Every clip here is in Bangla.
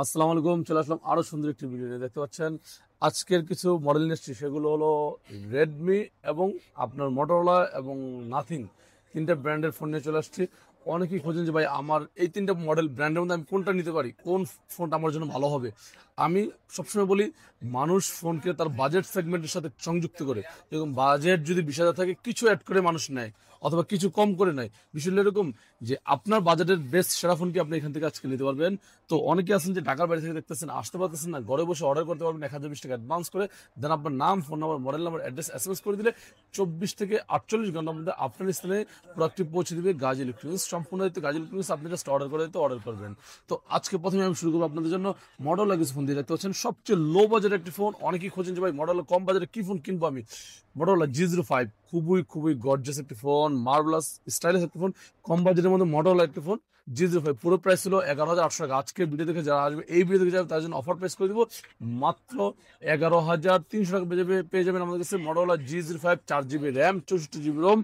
আসসালামু আলাইকুম, চলে আসলাম আরো সুন্দর একটি ভিডিও নিয়ে। দেখতে পাচ্ছেন আজকের কিছু মডেল নিয়ে এসেছি, সেগুলো হলো রেডমি এবং আপনার মোটরোলা এবং নাথিং, তিনটা ব্র্যান্ডের ফোন নিয়ে চলে আসছি। অনেকেই খোঁজেন যে ভাই আমার এই তিনটা মডেল ব্র্যান্ডের মধ্যে আমি কোনটা নিতে পারি, কোন ফোনটা আমার জন্য ভালো হবে। আমি সবসময় বলি, মানুষ ফোনকে তার বাজেট সেগমেন্টের সাথে সংযুক্ত করে, যেরকম বাজেট যদি 20,000 থাকে কিছু অ্যাড করে মানুষ নেয় অথবা কিছু কম করে নেয়। বিষয়টা এরকম যে আপনার বাজেটের বেস্ট সেরা ফোনটি আপনি এখান থেকে আজকে নিতে পারবেন। তো অনেকে আছেন যে ঢাকার বাইরে থেকে দেখতেছেন, আসতে পারতেছেন না, ঘরে বসে অর্ডার করতে পারবেন 1,020 টাকা অ্যাডভান্স করে। দেন আপনার নাম, phone number, model number, address SMS করে দিলে 24 থেকে 48 ঘন্টার মধ্যে আপনার স্থানে প্রোডাক্টটি পৌঁছে দিবে গাজী ইলেকট্রনিক্স। সম্পূর্ণ দায়িত্ব গাজী ইলেকট্রনিক্স, আপনি জাস্ট অর্ডার করে দিতে অর্ডার করবেন। তো আজকে প্রথমে আমি শুরু করবো আপনাদের জন্য মডেল কিছু ফোন দিয়ে। দেখতে পাচ্ছেন সবচেয়ে লো বাজেটের একটি ফোন। অনেকেই খোঁজেন যে ভাই মডেল কম বাজেটে কি ফোন কিনবো আমি। মডেল G05 খুবই খুবই গর্জিয়াস একটি ফোন, মার্ভেলাস স্টাইলিশ একটি ফোন, কম বাজেটের মধ্যে মডেল একটি ফোন। G05 পুরো প্রাইস ছিল 11,800 টাকা। আজকে ভিডিও দেখে যারা আসবে, এই ভিডিও দেখে যাবে, তার জন্য অফার প্রাইস করে দিব মাত্র 11,300 টাকা পেয়ে যাবেন আমাদের কাছে। মডেলা G05, 4 GB RAM, 64 GB ROM,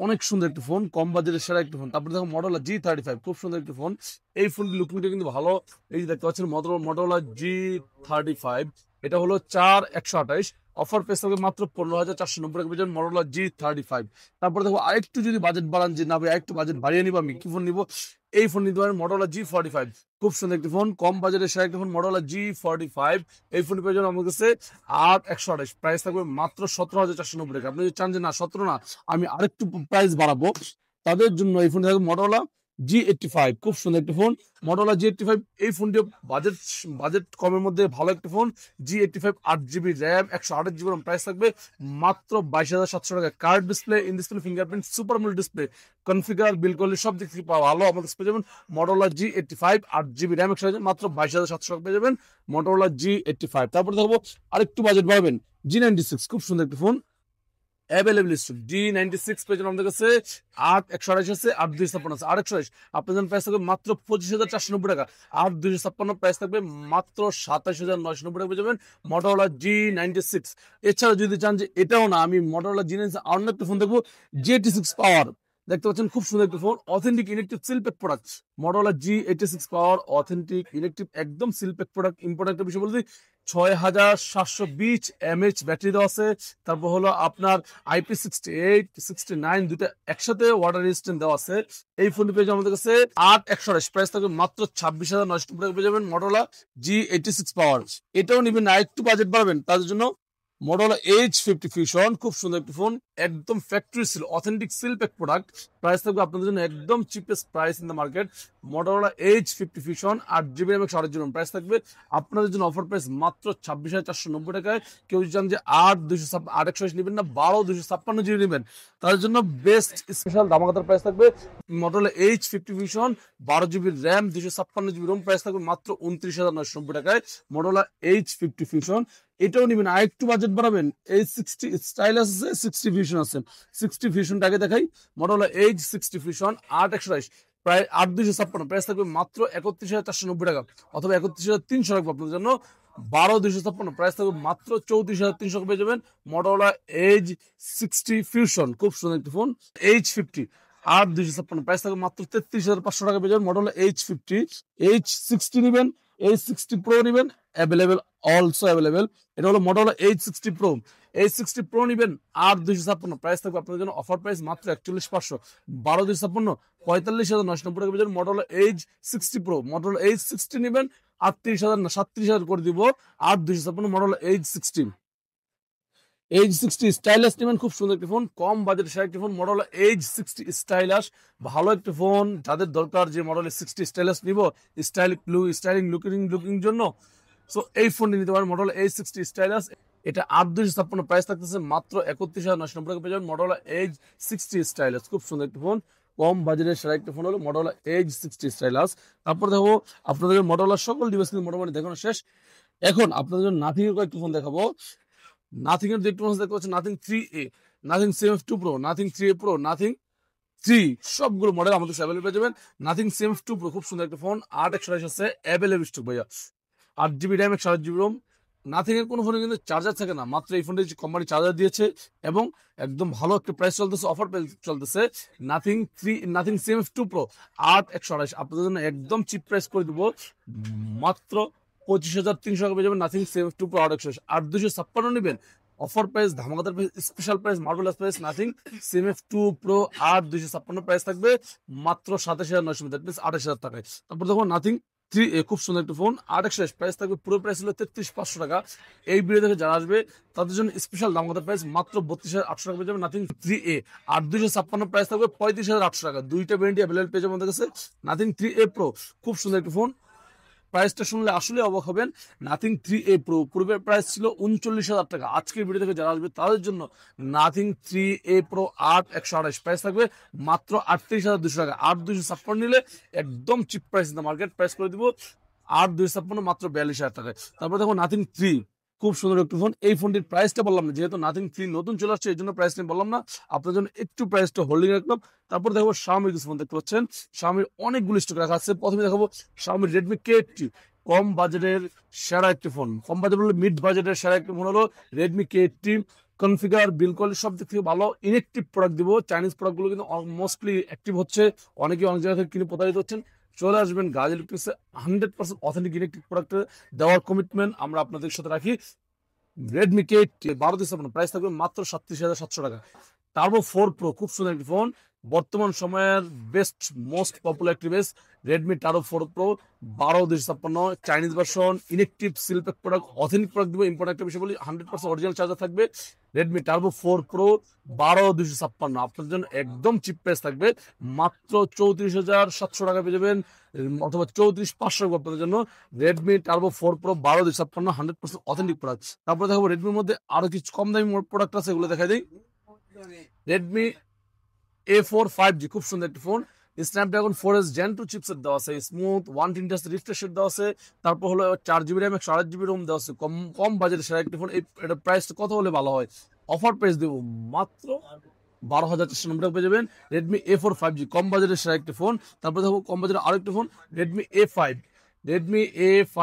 অনেক সুন্দর একটি ফোন, কম বাজেটের সেরা একটি ফোন। তারপরে দেখো মডেলা G35, খুব সুন্দর একটি ফোন। এই ফোনটি লুকিংটা কিন্তু ভালো। এই যে দেখতে পাচ্ছেন মডেলা G35, এটা হলো 4,128। অফার পেয়ে থাকবে মাত্র 15,490 টাকা পেয়ে যাবেন মডেলা G35। তারপরে দেখো আরেকটু যদি বাজেট বাড়ান, যে না ভাই আরেকটু বাজেট বাড়িয়ে নিবো, আমি কি ফোন নিবো, এই ফোন নিতে পারেন মডেলা G45। খুব সুন্দর একটি ফোন, কম বাজেটের সেরা একটি ফোন, মডেলা G45। এই ফোন পেয়ে যাবেন আমার কাছে 8,128। প্রাইস থাকবে মাত্র 17,490 টাকা। আপনি যদি চান যে না 17 না, আমি আরেকটু প্রাইস বাড়াবো, তাদের জন্য এই ফোন থাকবে মডেলা G85। খুব সুন্দর একটি ফোন, মডেলা G85। এই ফোনটি বাজেট বাজেট কমের মধ্যে ভালো একটি phone. G85, 8 GB RAM, 128 GB ROM. Price থাকবে মাত্র 22,700 টাকা। Curved display, in display fingerprint, super AMOLED display, configure, build quality সব দিক থেকে ভালো আমাদের কাছে পেয়ে যাবেন। মডেলা G85, 8 GB র্যাম, 128, মাত্র 22,700 টাকা পেয়ে যাবেন মডেলা G85। তারপরে দেখবো আরেকটু বাজেট বাড়বেন, G96। খুব সুন্দর একটি ফোন, অ্যাভেলেবল স্টক। G96 পেয়ে যাবেন আমাদের কাছে। 8,128 আছে, 8,256 আছে। 8,128 আপনার জন্য প্রাইস থাকবে মাত্র 25,490 টাকা। 8,256 প্রাইস থাকবে মাত্র 27,990 টাকা পেয়ে যাবেন মডেলা G96। এছাড়া যদি চান যে এটাও না, আমি মডেলা G96 আর একটা ফোন দেখবো, G86 পাওয়ার। দেখতে পাচ্ছেন খুব সুন্দর একটা phone, authentic electric seal pack product. মডেলা G86 পাওয়ার, অথেন্টিক ইলেকট্রিক একদম সিলপ্যাক প্রোডাক্ট। ইম্পর্টেন্ট একটা বিষয় বলতে, 6,720 mAh ব্যাটারি দেওয়া আছে। তারপর হলো আপনার IP68, 69 দুটো একসাথে ওয়াটার রেজিস্ট্যান্ট দেওয়া আছে। এই ফোনটি পেয়ে যাবেন আমাদের কাছে 8,128। প্রাইস থাকবে মাত্র 26,990 টাকা পেয়ে যাবেন মডেলা G86 পাওয়ার। এটাও নিবেন না, একটু বাজেট বাড়াবেন, তাদের জন্য মডেলা H50 ফিউশন। খুব সুন্দর একটি ফোন, একদম factory seal, authentic seal pack product. Price থাকবে আপনাদের জন্য একদম cheapest price in the market. মডেলা H50 fusion, 8 GB RAM, 128 GB। Price থাকবে আপনাদের জন্য অফার প্রাইস মাত্র 26,490 টাকায়। কেউ যদি চান যে 8,128 নেবেন না, 12,256 GB নেবেন, তাদের জন্য বেস্ট স্পেশাল দামাকাতার প্রাইস থাকবে মডেলা H50 fusion, 12 GB RAM, 256 GB ROM. Price থাকবে মাত্র 29,990 টাকায় মডেলা H50 ফিউশন। এটাও নেবেন, আর একটু বাজেট বাড়াবেন, H60 স্টাইলাস আছে, 60 ফিউশন আছে। 60 ফিউশনটাকে দেখাই, মডেলা H60 ফিউশন, 8,128, প্রায় 8,256। প্রাইস থাকবে মাত্র 31,490 টাকা, অথবা 31,300 রাখবো আপনাদের জন্য। 12,256 প্রাইস থাকবে মাত্র 34,300 পেয়ে যাবেন মডেলা H60 ফিউশন। খুব সুন্দর একটি ফোন, H50, 8,256 প্রাইস থাকবে মাত্র 33,500 টাকা পেয়ে যাবেন মডেলা H50। H60 নেবেন, H60 প্রো নেবেন, অ্যাভেলেবেল, অলসো অ্যাভেলেবেল। এটা হলো মডেলা H60 প্রো। H60 প্রো নিবেন 8,256, প্রাইস থাকবে আপনাদের জন্য অফার প্রাইস মাত্র 41,500। 12,256, 45,990 টাকা পেয়ে যাবেন মডেলা H60 প্রো। মডেলা H60 নিবেন 38,000 না 37,000 করে দিব। 8,256 মডেলা H60। H60 স্টাইলাস নেবেন, খুব সুন্দর একটি ফোন, কম বাজেটের সেরা একটি ফোন, মডেলা H60 স্টাইলাস। ভালো একটি ফোন, যাদের দরকার যে মডেল 60 স্টাইলাস নিব, স্টাইলিং লুকিং জন্য, সো এই ফোনটি নিতে পারেন মডেল H60 স্টাইলাস। এটা 8,256, প্রাইস থাকতেছে মাত্র 31,990 টাকা পেয়ে যাবেন মডেলা H60 স্টাইলাস। খুব সুন্দর একটি ফোন, কম বাজেটের সেরা একটি ফোন হলো মডেলা H60 স্টাইলাস। তারপর দেখো আপনাদের মডেলার সকল ডিভাইস কিন্তু মোটামুটি দেখানো শেষ। এখন আপনাদের জন্য নাথিং এর কয়েকটি ফোন দেখাবো। নাথিং এর দেখতে দেখতে পাচ্ছেন nothing 3A, nothing CF2 pro, nothing 3A pro, nothing 3, সবগুলো মডেল আমাদের অ্যাভেলেবল পেয়ে যাবেন। নাথিং CF2 প্রো খুব সুন্দর একটা ফোন, 8,128 আছে, অ্যাভেলেবল স্টক ভাইয়া। 8 GB RAM, 128 GB ROM. Nothing এর কোনো ফোনে কিন্তু চার্জার থাকে না, মাত্র এই ফোনটা কোম্পানি চার্জার দিয়েছে এবং একদম ভালো একটা প্রাইস চলতেছে, অফার প্রাইস চলতেছে। নাথিং CMF2 Pro 8128 আপনাদের জন্য একদম চিপ প্রাইস করে দিব, মাত্র 25,300 টাকা পেয়ে যাবেন নাথিং CMF2 Pro 8128। 8256 নেবেন, অফার প্রাইস, ধামাকাদার price, special price, marvellous price, nothing CMF2 Pro 8256 price থাকবে মাত্র 27,900, দ্যাট মিন্স 28,000 টাকায়। তারপর দেখো নাথিং 3A, খুব সুন্দর একটা ফোন, 8128 প্রাইস থাকবে, পুরো প্রাইস হলো 33,500 টাকা। এই ভিডিও থেকে যারা আসবে তাদের জন্য স্পেশাল দামাকাদার প্রাইস মাত্র 32,800 টাকা পেয়ে যাবে নাথিং 3A। 8256 প্রাইস থাকবে 35,800 টাকা। দুইটা ভ্যারিয়েন্ট অ্যাভেলেবল পেয়ে যাবেন আমাদের কাছে। নাথিং 3A Pro খুব সুন্দর একটা ফোন, প্রাইসটা শুনলে আসলে অবাক হবেন। নাথিং 3A Pro পূর্বের প্রাইস ছিল 39,000 টাকা। আজকের ভিডিও থেকে যারা আসবে তাদের জন্য নাথিং 3A Pro 8128 প্রাইস থাকবে মাত্র 38,200 টাকা। 8256 নিলে একদম chip price in the market, price করে দিব 8256 মাত্র 42,000 টাকায়। তারপর দেখো নাথিং 3, খুব সুন্দর একটু ফোন। এই ফোনটির প্রাইসটা বললাম না, যেহেতু নাথিং 3 নতুন চলে আসছে এই জন্য প্রাইস নিয়ে বললাম না, আপনার জন্য একটু প্রাইসটা হোল্ডিং রাখলাম। তারপর দেখো Xiaomi কিছু ফোন দেখতে পাচ্ছেন, Xiaomi অনেকগুলো স্টক রাখা আছে। প্রথমে দেখাবো Xiaomi Redmi K80, কম বাজেটের সেরা একটি ফোন, কম বাজেট বললে মিড বাজেটের সেরা একটি ফোন হলো Redmi K80। Configure, build quality সব দিক থেকে ভালো। ইনঅ্যাক্টিভ প্রোডাক্ট দিব, চাইনিজ প্রোডাক্টগুলো কিন্তু মোস্টলি অ্যাক্টিভ হচ্ছে, অনেকে অনেক জায়গা থেকে কিনে প্রতারিত হচ্ছেন। চলে আসবেন গাজ ইলেকট্রিক্সে, 100% অথেন্টিক ইলেকট্রিক প্রোডাক্ট দেওয়ার কমিটমেন্ট আমরা আপনাদের সাথে রাখি। রেডমি K80 12 প্রাইস থাকবে মাত্র 37,700 টাকা। টার্বো 4 Pro খুব সুন্দর একটি ফোন, বর্তমান সময়ের বেস্ট মোস্ট পপুলার একটি base Redmi turbo 4 Pro 12,256 Chinese version, inactive seal pack product, authentic product দিব। ইম্পর্টেন্ট একটা বিষয় বলি, 100% অরিজিনাল চার্জার থাকবে। রেডমি টার্বো 4 Pro 12,256 আপনার জন্য একদম চিপ প্রাইস থাকবে মাত্র 34,700 টাকা পেয়ে যাবেন, অথবা 34,500 আপনাদের জন্য Redmi turbo 4 Pro 12,256 100% authentic product. তারপরে দেখাবো রেডমির মধ্যে আরো কিছু কম দামি প্রোডাক্ট আছে, এগুলো দেখাই দিই। রেডমি A4 5G খুব সুন্দর একটি phone, Snapdragon 4S Gen 2 chipset দেওয়া আছে, স্মুথ 120 Hz রিফ্রেশ রেট দেওয়া আছে। তারপর হলো 4GB RAM 128GB ROM দেওয়া আছে, কম কম বাজেটের সেরা একটি ফোন। এটা প্রাইসটা কত হলে ভালো হয়? অফার প্রাইস দেবো মাত্র 12,490 টাকা পেয়ে যাবেন রেডমি A4 5G, কম বাজেটের সেরা একটি ফোন। তারপর দেখো কম বাজেটের আরেকটি phone Redmi A5। Redmi A5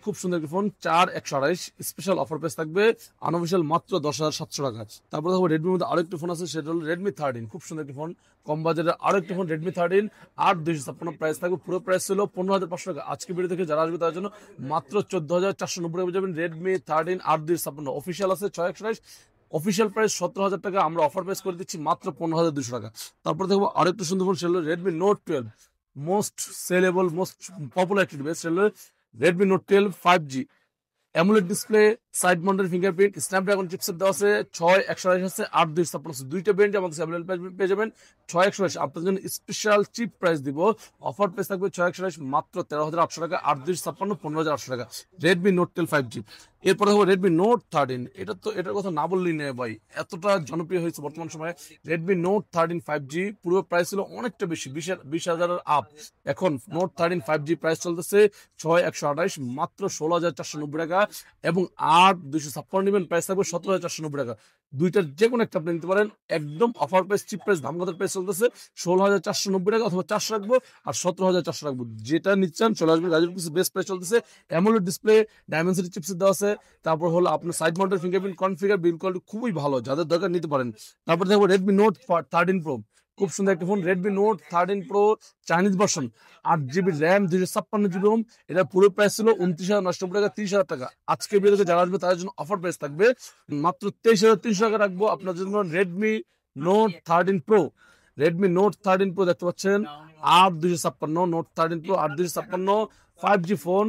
খুব সুন্দর একটি ফোন, 4128 স্পেশাল অফার প্রাইস থাকবে আনঅফিশিয়াল মাত্র 10,700 টাকা। তারপর দেখো রেডমির মধ্যে আরেকটি ফোন আছে, সেটা হলো রেডমি 13, খুব সুন্দর একটি ফোন, কম বাজেটের আরেকটি ফোন রেডমি 13 8256 প্রাইস থাকবে, পুরো প্রাইস ছিল 15,500 টাকা। আজকে ভিডিও থেকে যারা আসবে তার জন্য মাত্র 14,490 টাকা যাবেন রেডমি 13 8256। অফিসিয়াল আছে 628, অফিসিয়াল প্রাইস 17,000 টাকা, আমরা অফার প্রাইস করে দিচ্ছি মাত্র 15,200 টাকা। তারপর দেখবো আরেকটু সুন্দর ফোন, সেটা হলো Redmi note 12, most sellable most popular একটি ডিভাইস, সেটা হলো Redmi note 12 5G, AMOLED display, side mounted fingerprint, Snapdragon chipset দেওয়া আছে, 6128 আছে, 8256 দুইটা ব্র্যান্ড আমাদের অ্যাভেলেবল পেয়ে যাবেন। 6128 আপনাদের জন্য স্পেশাল চিপ প্রাইস দিব, অফার প্রাইস থাকবে 6128 মাত্র 13,800 টাকা, 8256 15,800 টাকা রেডমি নোট 12 5G। এরপরে হবে রেডমি নোট 13, এটার কথা না বললেই নেই ভাই, এতটা জনপ্রিয় হয়েছে বর্তমান সময়ে। রেডমি নোট 13 5G পুরো প্রাইস ছিল অনেকটা বেশি, 20,000 আপ। এখন নোট 13 5G প্রাইস চলতেছে 6128 মাত্র 16,490 টাকা, এবং 8256 নেবেন প্রাইস থাকবে 17,490 টাকা। দুইটার যে কোনো একটা আপনি নিতে পারেন, একদম অফার প্রাইস, চিপ প্রাইস, ধামগাদার প্রাইস চলতেছে 16,490 টাকা, অথবা 400 রাখবো আর 17,400 রাখবো, যেটা নিচ্ছেন চলে আসবেন। গাজীপুর কিছু বেস্ট প্রাইস চলতেছে, অ্যামোলেড ডিসপ্লে, ডায়মেনসিটি চিপসেট দেওয়া আছে। তারপর হলো আপনার side mounted fingerprint, configure, build quality খুবই ভালো, যাদের দরকার নিতে পারেন। তারপর দেখবো রেডমি নোট 13 প্রো, খুব সুন্দর একটা phone, Redmi note 13 pro Chinese version, 8GB RAM 256GB ROM। এটা পুরো প্রাইস ছিল 29,990 টাকা, 30,000 টাকা। আজকে ভিডিওতে যারা আসবে তাদের জন্য অফার প্রাইস থাকবে মাত্র 23,300 টাকা রাখবো আপনার জন্য Redmi note 13 pro. Redmi note 13 pro দেখতে পাচ্ছেন 8256, note 13 pro 8256 5G phone,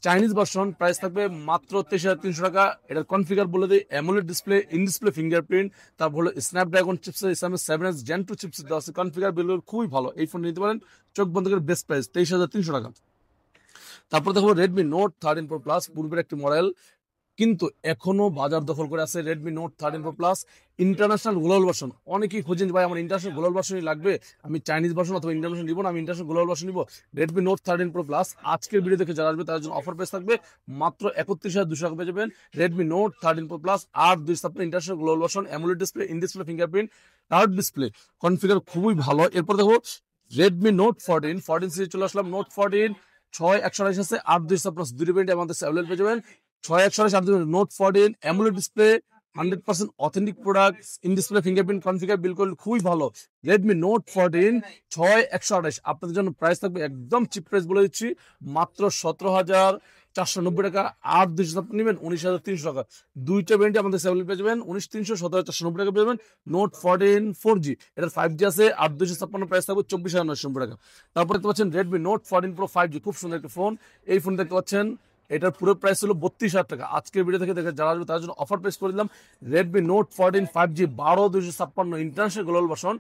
Chinese version, price থাকবে মাত্র 23,300 টাকা। এটার কনফিগার বলে দিই, AMOLED display, in display fingerprint, তারপর হলো স্ন্যাপড্রাগন চিপসেট, ইসলামের 7S Gen 2 চিপসেট দেওয়া আছে, কনফিগার বিল খুবই ভালো। এই ফোন নিতে পারেন চোখ বন্ধ করে, বেস্ট প্রাইস 23,300 টাকা। তারপর দেখো রেডমি নোট 13 প্রো প্লাস, পূর্বের একটি মডেল কিন্তু এখনো বাজার দখল করে আছে Redmi note 13 pro plus international global version. অনেকেই খোঁজেন ভাই আমার ইন্টারন্যাশনাল গ্লোবাল ভার্সনই লাগবে, আমি চাইনিজ ভার্সন অথবা ইন্টারন্যাশনাল নিব না, আমি ইন্টারন্যাশনাল গ্লোবাল ভার্সন নিব। রেডমি নোট 13 প্রো প্লাস আজকের ভিডিও দেখে যারা আসবে তার জন্য অফার প্রাইস থাকবে মাত্র 31,200 টাকা পেয়ে যাবেন Redmi note 13 pro plus 8/2 international global version, AMOLED display, in display fingerprint, touch display, configure খুবই ভালো। এরপর দেখো রেডমি নোট 14 সিরিজ চলে আসলাম, নোট 14 6128 আছে, 8/2 দুটি ব্র্যান্ড আমাদের অ্যাভেলেবল পেয়ে যাবেন। 6/128 note 14 AMOLED display 100% authentic product, in display fingerprint configure বিলকুল খুবই ভালো। রেডমি নোট 14 6/128 আপনাদের জন্য প্রাইস থাকবে একদম চিপ প্রাইস বলে দিচ্ছি, মাত্র 17,490 টাকা। আর 256 নেবেন 19,300 টাকা। দুইটা ভ্যারিয়েন্টে আমাদের সেভেন পেয়ে যাবেন 19,300, 17,490 টাকা পেয়ে যাবেন। নোট 14 4G, এটার 5G আছে। আর 256 প্রাইস থাকবে 24,990 টাকা। তারপর দেখতে পাচ্ছেন রেডমি নোট 14 প্রো 5G, খুব সুন্দর একটা ফোন। এই ফোন দেখতে পাচ্ছেন, এটার পুরো প্রাইস ছিল 32,000 টাকা। আজকের ভিডিও থেকে দেখে যারা আসবে তার জন্য অফার প্রাইস করে দিলাম Redmi note 14 5G 12/256 international global version,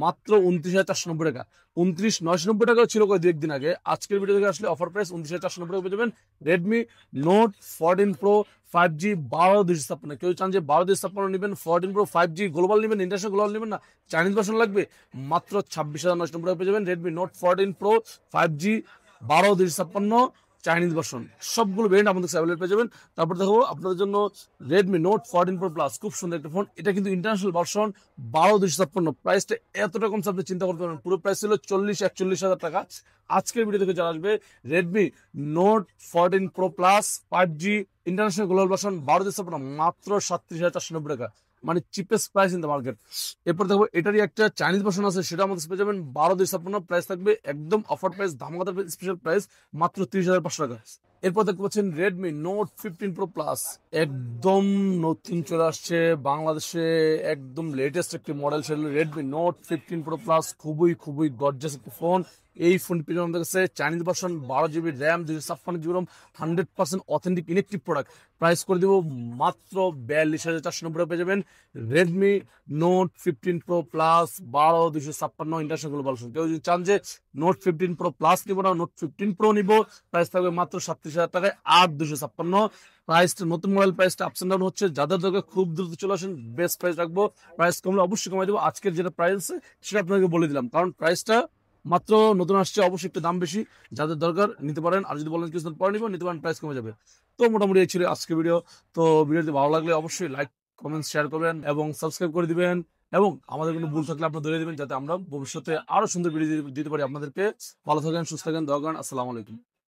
মাত্র 29,490 টাকা। 29,990 টাকা ছিল দু একদিন আগে। আজকের ভিডিও থেকে আসলে অফার প্রাইস 29,490 টাকা পেয়ে যাবেন রেডমি নোট 14 প্রো 5G 12/256। কেউ চান যে 12/256 নেবেন, 14 প্রো 5G গ্লোবাল নেবেন, ইন্টারন্যাশনাল গ্লোবাল নেবেন না, চাইনিজ ভার্সন লাগবে, মাত্র 26,990 টাকা পেয়ে যাবেন Redmi note 14 pro 5G 12/256 Chinese version. সবগুলো ভেরিয়েন্ট আমাদের অ্যাভেলেবল পেয়ে যাবেন। তারপর দেখো আপনাদের জন্য রেডমি নোট 14 প্রো প্লাস, খুব সুন্দর একটা ফোন। এটা কিন্তু ইন্টারন্যাশনাল ভার্সন 12/256। প্রাইসটা এতটা কম আপনি চিন্তা করতে পারেন। পুরো প্রাইস ছিল 40-41,000 টাকা। আজকের ভিডিও থেকে যারা আসবে Redmi note 14 pro plus 5G international global version 12/256, মাত্র 37,490 টাকা, মানে cheapest price in the market. এরপর দেখো এটারই একটা চাইনিজ ভার্সন আছে, সেটা আমাদের পেয়ে যাবেন 12/256। প্রাইস থাকবে একদম অফার প্রাইস, ধামাকাদার স্পেশাল প্রাইস, মাত্র 30,500 টাকা। এরপর দেখতে পাচ্ছেন রেডমি নোট 15 প্রো প্লাস, একদম নতুন চলে আসছে বাংলাদেশে, একদম লেটেস্ট একটি মডেল। সেটা রেডমি নোট 15 প্রো প্লাস, খুবই খুবই গর্জাস একটি ফোন। এই ফোন পেয়ে আমাদের কাছে Chinese version, 12GB RAM, 256GB ROM, 100% authentic electric product. Price করে দেবো মাত্র 42,490 টাকা পেয়ে যাবেন Redmi note 15 pro plus 12/256 international global version. কেউ যদি চান যে নোট 15 প্রো প্লাস নিবো না, নোট 15 প্রো নিবো, প্রাইস থাকবে মাত্র 37,000 টাকায়। 8/256 প্রাইসটা, নতুন মডেল প্রাইসটা আপস এন্ড ডাউন হচ্ছে, যাদের দরকার খুব দ্রুত চলে আসেন, বেস্ট প্রাইস রাখবো। প্রাইস কমলে অবশ্যই কমাই দেবো। আজকের যেটা প্রাইস আছে সেটা আপনাকে বলে দিলাম, কারণ প্রাইসটা মাত্র নতুন আসছে, অবশ্যই একটু দাম বেশি। যাদের দরকার নিতে পারেন, আর যদি বলেন কিছুদিন পরে নিবো, নিতে পারেন, প্রাইস কমে যাবে। তো মোটামুটি এই ছিল আজকের ভিডিও। তো ভিডিওটি ভালো লাগলে অবশ্যই লাইক, কমেন্ট, শেয়ার করবেন এবং সাবস্ক্রাইব করে দিবেন। এবং আমাদের কোনো ভুল থাকলে আপনারা ধরে দিবেন, যাতে আমরা ভবিষ্যতে আরো সুন্দর ভিডিও দিতে পারি আপনাদেরকে। ভালো থাকেন, সুস্থ থাকেন, দোয়া করেন। আসসালামু আলাইকুম।